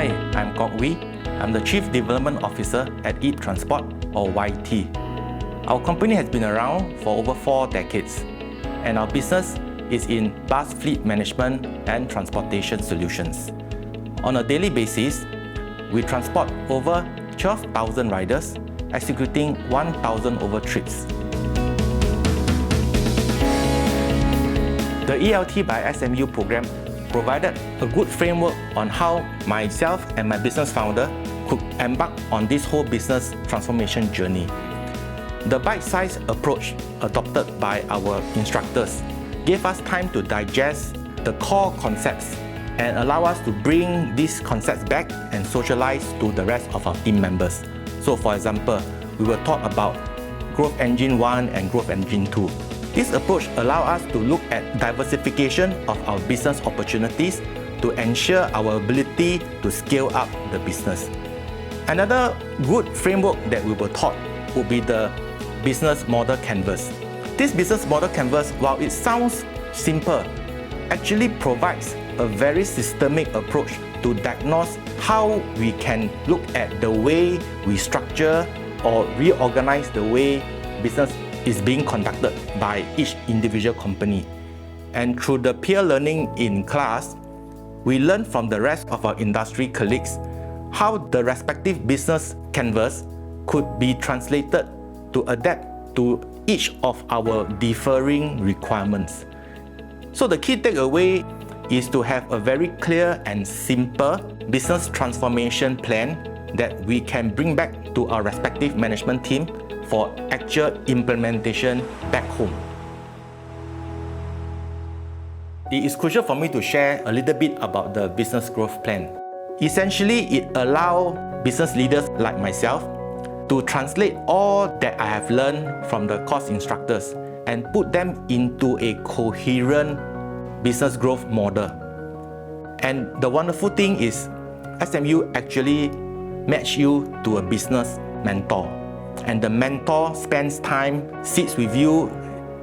Hi, I'm Kok Wee. I'm the Chief Development Officer at Yeap Transport, or YT. Our company has been around for over 4 decades, and our business is in bus fleet management and transportation solutions. On a daily basis, we transport over 12,000 riders, executing 1,000 over trips. The ELT by SMU program provided a good framework on how myself and my business founder could embark on this whole business transformation journey. The bite-sized approach adopted by our instructors gave us time to digest the core concepts and allow us to bring these concepts back and socialize to the rest of our team members. So for example, we were taught about Growth Engine 1 and Growth Engine 2. This approach allows us to look at diversification of our business opportunities to ensure our ability to scale up the business. Another good framework that we were taught would be the business model canvas. This business model canvas, while it sounds simple, actually provides a very systemic approach to diagnose how we can look at the way we structure or reorganize the way business is being conducted by each individual company. And through the peer learning in class, we learn from the rest of our industry colleagues how the respective business canvas could be translated to adapt to each of our differing requirements. So the key takeaway is to have a very clear and simple business transformation plan that we can bring back to our respective management team for actual implementation back home. It is crucial for me to share a little bit about the business growth plan. Essentially, it allows business leaders like myself to translate all that I have learned from the course instructors and put them into a coherent business growth model. And the wonderful thing is, SMU actually match you to a business mentor. And the mentor spends time, sits with you,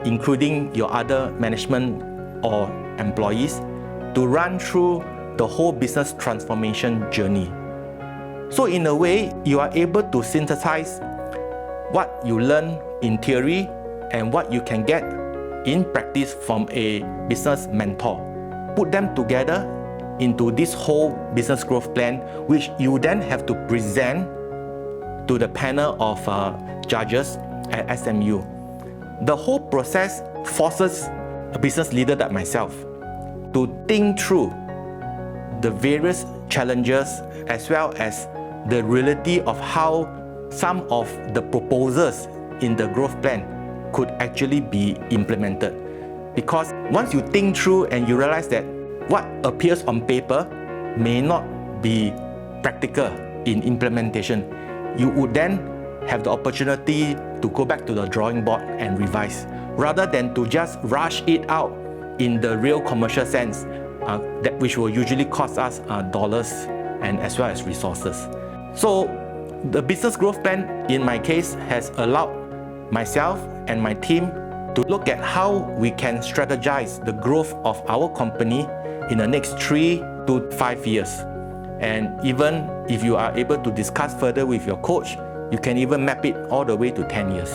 including your other management or employees, to run through the whole business transformation journey. So in a way, you are able to synthesize what you learn in theory and what you can get in practice from a business mentor. Put them together into this whole business growth plan, which you then have to present to the panel of judges at SMU. The whole process forces a business leader like myself to think through the various challenges as well as the reality of how some of the proposals in the growth plan could actually be implemented. Because once you think through and you realize that what appears on paper may not be practical in implementation, you would then have the opportunity to go back to the drawing board and revise, rather than to just rush it out in the real commercial sense, that which will usually cost us dollars and as well as resources. So the business growth plan in my case has allowed myself and my team to look at how we can strategize the growth of our company in the next 3 to 5 years. And even if you are able to discuss further with your coach, you can even map it all the way to 10 years.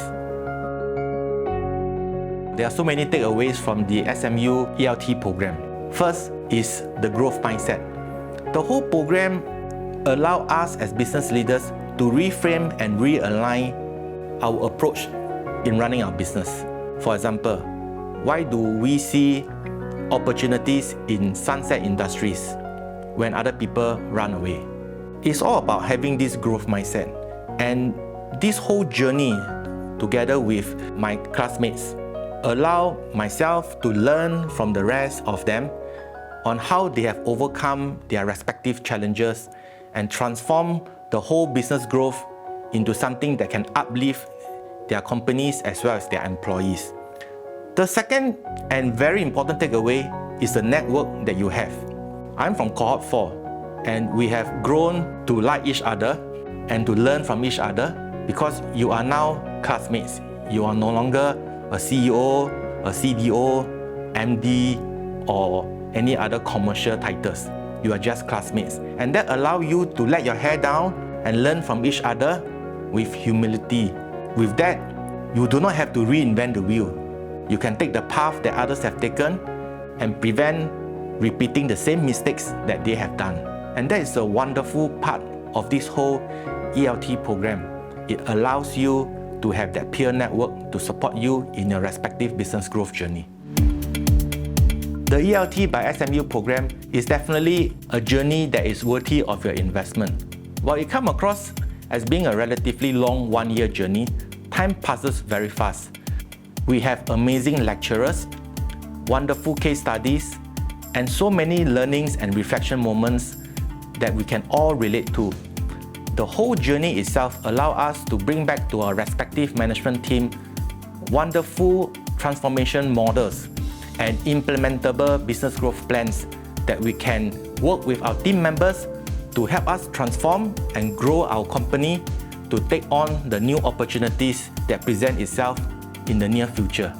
There are so many takeaways from the SMU ELT program. First is the growth mindset. The whole program allows us as business leaders to reframe and realign our approach in running our business. For example, why do we see opportunities in sunset industries when other people run away? It's all about having this growth mindset. And this whole journey, together with my classmates, allow myself to learn from the rest of them on how they have overcome their respective challenges and transform the whole business growth into something that can uplift their companies as well as their employees. The second and very important takeaway is the network that you have. I'm from cohort 4, and we have grown to like each other and to learn from each other because you are now classmates. You are no longer a CEO, a CDO, MD, or any other commercial titles. you are just classmates. And that allows you to let your hair down and learn from each other with humility. With that, you do not have to reinvent the wheel. You can take the path that others have taken and prevent repeating the same mistakes that they have done. And that is a wonderful part of this whole ELT program. It allows you to have that peer network to support you in your respective business growth journey. The ELT by SMU program is definitely a journey that is worthy of your investment. While it comes across as being a relatively long one-year journey, time passes very fast. We have amazing lecturers, wonderful case studies, and so many learnings and reflection moments that we can all relate to. The whole journey itself allows us to bring back to our respective management team wonderful transformation models and implementable business growth plans that we can work with our team members to help us transform and grow our company to take on the new opportunities that present itself in the near future.